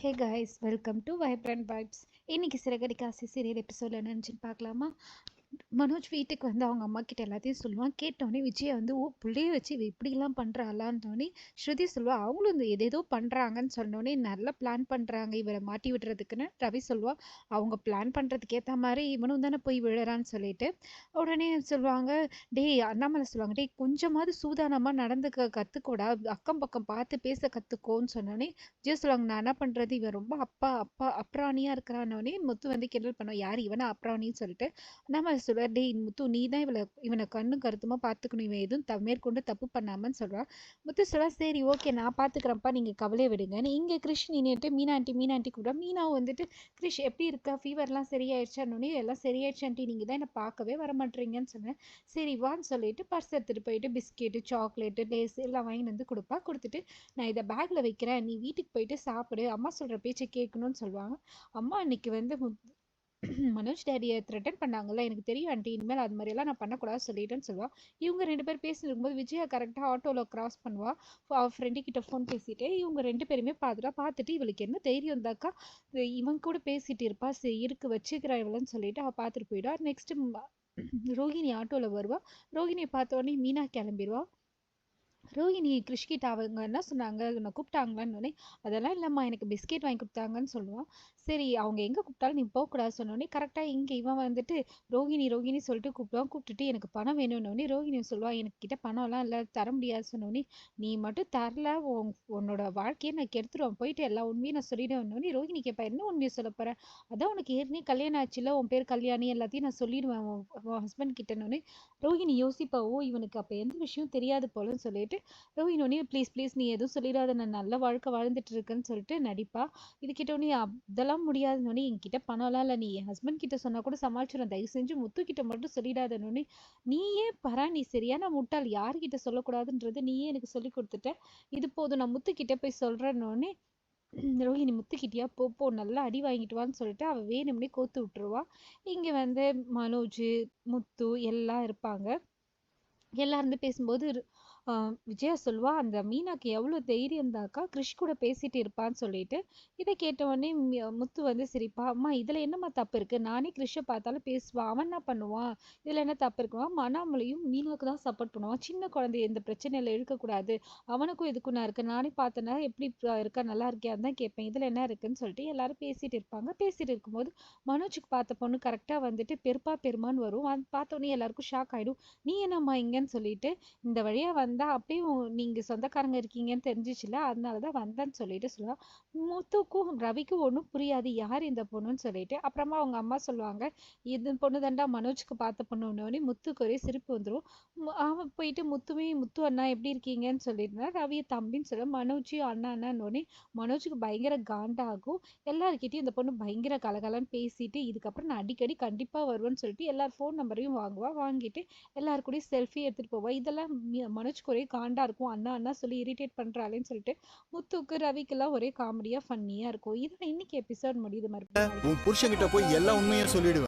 Hey guys, welcome to vibrant vibes. இன்னைக்கு சிறகடிக்க ஆசை serial எபிசோடில் என்னன்னு பார்க்கலாமா? மனோஜ் வீட்டுக்கு வந்து அவங்க அம்மா கிட்ட எல்லாத்தையும் சொல்லுவான். கேட்டோடனே விஜயை வந்து புள்ளைய வச்சு இவ இப்படிலாம் பண்ணுறாளான்னொடனே ஸ்ருதி சொல்லுவா, அவங்களும் இந்த எதேதோ பண்ணுறாங்கன்னு சொன்னோடனே நல்லா பிளான் பண்ணுறாங்க இவரை மாட்டி விடுறதுக்குன்னு ரவி சொல்லுவா. அவங்க பிளான் பண்ணுறதுக்கு ஏற்ற மாதிரி இவனும் தானே போய் விழுறான்னு சொல்லிட்டு உடனே சொல்லுவாங்க, டேய் அண்ணாமலை சொல்லுவாங்க, டேய் கொஞ்சமாவது சூதானமாக நடந்துக்க கற்றுக்கூடா, அக்கம் பக்கம் பார்த்து பேச கற்றுக்கோன்னு சொன்னோடனே விஜய் சொல்லுவாங்க, நான் என்ன பண்ணுறது, இவன் ரொம்ப அப்ராணியாக இருக்கிறான்னொடனே முத்து வந்து கிண்டல் பண்ணுவான், யார் இவனா அப்ராணின்னு சொல்லிட்டு. நம்ம சொல்லுவார், டேய் முத்து நீ தான் இவனை கண்ணும் கருத்துமா பார்த்துக்கணும், இவன் எதுவும் மேற்கொண்டு தப்பு பண்ணாமன்னு சொல்கிறான். முத்து சொல்லுவா, சரி ஓகே நான் பார்த்துக்கிறேன்ப்பா, நீங்கள் கவலையை விடுங்கன்னு. இங்கே கிருஷ் நின்றுட்டு மீனா ஆண்டி கூட மீனாவும் வந்துட்டு, கிருஷ் எப்படி இருக்கா, ஃபீவர்லாம் சரியாயிடுச்சான்னொன்னே, எல்லாம் சரியாயிடுச்சு ஆண்டி, நீங்கள் தான் என்னை பார்க்கவே வர மாட்டேறீங்கன்னு சொன்னேன். சரி வான்னு சொல்லிட்டு பர்ஸ் எடுத்துகிட்டு போயிட்டு பிஸ்கெட்டு சாக்லேட்டு லேஸ் எல்லாம் வாங்கிட்டு வந்து கொடுத்துட்டு, நான் இதை பேக்கில் வைக்கிறேன், நீ வீட்டுக்கு போயிட்டு சாப்பிடு, அம்மா சொல்கிற பேச்சை கேட்கணும்னு சொல்லுவாங்க. அம்மா அன்னைக்கு வந்து மனோஜ் டேடியை த்ரெட்டன் பண்ணாங்கல்ல, எனக்கு தெரியும் ஆண்டி, இனிமேல் அது மாதிரியெல்லாம் நான் பண்ணக்கூடாது சொல்லிட்டேன்னு சொல்லுவா. இவங்க 2 பேர் பேசிட்டு இருக்கும்போது விஜயா கரெக்டாக ஆட்டோவில் கிராஸ் பண்ணுவா. அவள் ஃப்ரெண்டு கிட்ட ஃபோன் பேசிட்டு இவங்க 2 பேருமே பார்த்துட்டு இவளுக்கு என்ன தைரியம் இருந்தாக்கா இவன் கூட பேசிட்டு இருப்பா, சரி இருக்கு வச்சுக்கிறா இவளன்னு சொல்லிட்டு அவள் பார்த்துட்டு போயிடுவா. நெக்ஸ்ட் ரோஹிணி ஆட்டோவில் வருவா. ரோஹிணியை பார்த்த உடனே மீனா கிளம்பிடுவா. ரோஹிணி கிருஷ்கிட்ட அவங்க என்ன சொன்னாங்க, உன்னை கூப்பிட்டாங்களான்னு, அதெல்லாம் இல்லைம்மா எனக்கு பிஸ்கெட் வாங்கி கொடுத்தாங்கன்னு சொல்லுவான். சரி அவங்க எங்கே கூப்பிட்டாலும் நீ போகக்கூடாது சொன்னோடனே கரெக்டாக இங்கே இவன் வந்துட்டு ரோஹிணி சொல்லிட்டு கூப்பிடுவான். கூப்பிட்டுட்டு எனக்கு பணம் வேணும்னோடனே ரோஹிணி சொல்லுவாள், எனக்கிட்ட பணம்லாம் இல்லை தர முடியாது சொன்னோடனே, நீ மட்டும் தரல உன்னோட வாழ்க்கையை நான் கெடுத்துருவேன், போயிட்டு எல்லா உண்மையும் நான் சொல்லிடுவேன்னொடனே ரோஹிணி கேட்பா, என்ன உண்மையை சொல்ல போகிறேன், அதான் உனக்கு ஏற்கனவே கல்யாணம் ஆச்சுல, உன் பேர் கல்யாணி, எல்லாத்தையும் நான் சொல்லிடுவேன் உன் ஹஸ்பண்ட் கிட்டனோடனே. ரோஹிணி யோசிப்பா, ஓ இவனுக்கு அப்போ எந்த விஷயம் தெரியாது போலன்னு சொல்லிட்டு ரோஹிணி ப்ளீஸ் நீ எதுவும் சொல்லிடாத, நான் நல்ல வாழ்க்கை வாழ்ந்துட்டு இருக்கேன்னு சொல்லிட்டு நடிப்பா. இது கிட்டோடனே அதெல்லாம் முடியாதுன்னொடனே, என்கிட்ட பணம்லாம் இல்லை, நீ என் ஹஸ்பண்ட் கிட்ட சொன்னா கூட சமாளிச்சிடும், தயவு செஞ்சு முத்து கிட்ட மட்டும் சொல்லிடாதன்னொடனே, நீயே நீ சரியான முட்டாள், யாருக்கிட்ட சொல்லக்கூடாதுன்றது நீயே எனக்கு சொல்லி கொடுத்துட்ட, இது போதும் நான் முத்து கிட்ட போய் சொல்றேன்னொடனே ரோஹிணி முத்துக்கிட்டியா போ நல்லா அடி வாங்கிட்டு வான்னு சொல்லிட்டு அவள் வேணும்னே கோத்து விட்டுருவா. இங்கே வந்து மனோஜ் முத்து எல்லாம் இருப்பாங்க. எல்லாரும் பேசும்போது விஜயா சொல்லுவா, அந்த மீனாக்கு எவ்வளோ தைரியம் இருந்தாக்கா கிருஷ் கூட பேசிட்டு இருப்பான்னு சொல்லிட்டு. இதை கேட்ட உடனே முத்து வந்து சிரிப்பா, அம்மா இதில் என்னம்மா தப்பு இருக்கு, நானே கிருஷை பார்த்தாலும் பேசுவான், அவன் என்ன பண்ணுவான், இதில் என்ன தப்பு இருக்குமா, மனாமலையும் மீனாவுக்கு தான் சப்போர்ட் பண்ணுவான், சின்ன குழந்தைய இந்த பிரச்சனையில் இழுக்கக்கூடாது, அவனுக்கும் இதுக்கும் நான் இருக்கேன், நானே பார்த்தேன்னா எப்படி இருக்கா நல்லா இருக்கியான்னு தான் கேட்பேன், இதில் என்ன இருக்குன்னு சொல்லிட்டு எல்லாரும் பேசிட்டு இருப்பாங்க. பேசிட்டு இருக்கும்போது மனோஜுக்கு பார்த்த பொண்ணு கரெக்டாக வந்துட்டு பெருமான்னு வரும். பார்த்த உடனே எல்லாருக்கும் ஷாக் ஆகிடும், நீ என்னம்மா இங்கன்னு சொல்லிட்டு, இந்த வழியாக வந்தா அப்படியே நீங்கள் சொந்தக்காரங்க இருக்கீங்கன்னு தெரிஞ்சிச்சுல, அதனால தான் வந்தேன்னு சொல்லிட்டு சொல்லுவாள். முத்துக்கும் ரவிக்கும் ஒன்றும் புரியாது, யார் இந்த பொண்ணுன்னு சொல்லிட்டு. அப்புறமா அவங்க அம்மா சொல்லுவாங்க, இது பொண்ணு தாண்டா மனோஜுக்கு பார்த்த பொண்ணுன்னே முத்துக்கு ஒரே சிரிப்பு வந்துடும். அவன் போயிட்டு முத்து அண்ணா எப்படி இருக்கீங்கன்னு சொல்லியிருந்தா, ரவியை தம்பின்னு சொல்ல, மனோஜையும் அண்ணான்னொடனே மனோஜுக்கு பயங்கர காண்டாகும். எல்லாருக்கிட்டையும் இந்த பொண்ணு பயங்கர கலகலன்னு பேசிட்டு, இதுக்கப்புறம் நான் அடிக்கடி கண்டிப்பாக வருவேன்னு சொல்லிட்டு எல்லார் ஃபோன் நம்பரையும் வாங்கிட்டு எல்லாரு கூடயும் செல்ஃபி எடுத்துகிட்டு போவா. இதெல்லாம் மனோஜ்க்கு ஒரே காண்டா இருக்கும், அண்ணா சொல்லி இரிட்டேட் பண்ணுறாளேன்னு சொல்லிட்டு முத்துக்கு ரவிக்கெல்லாம் ஒரே காமெடியாக ஃபன்னியாக இருக்கும். இதெல்லாம் இன்னைக்கு எபிசோட் முடியுது. மறுபடியும் உன் புருஷன்கிட்ட போய் எல்லா உண்மையும் சொல்லிடுவேன்.